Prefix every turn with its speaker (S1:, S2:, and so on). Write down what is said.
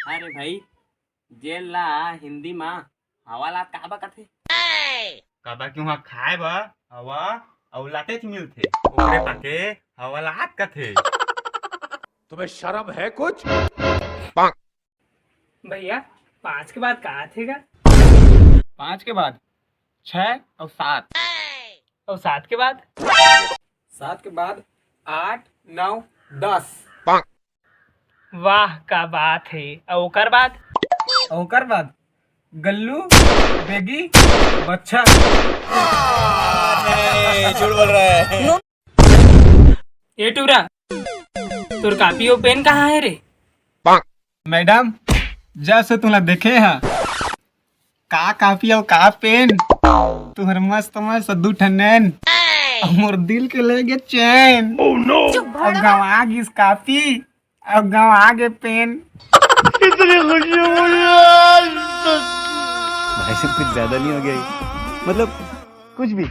S1: अरे भाई जेल ला हिंदी में हवालात काबा कथे।
S2: काबा क्यों हाँ खाए बा हवा अवलाते च मिलथे ओकरे पाके हवालात कथे।
S3: तुम्हें शर्म है कुछ?
S4: भैया 5 के बाद कहा थेगा?
S2: 5 के बाद 6 और 7।
S4: और 7 के बाद?
S5: 7 के बाद 8 9 10।
S4: वाह का बात है। और ओकर बाद?
S5: ओकर बाद गल्लू बेगी बच्चा।
S4: ए टूरा तोर कापी और पेन कहाँ है रे?
S5: मैडम जब से तुला देखे हैं का कापी और का पेन तुहर मस्त मस्त दू ठनैन और मोर दिल के ले गे चैन। और गवा गिस कापी और गवा गे पेन।
S6: भाई सब कुछ ज्यादा नहीं हो गया मतलब कुछ भी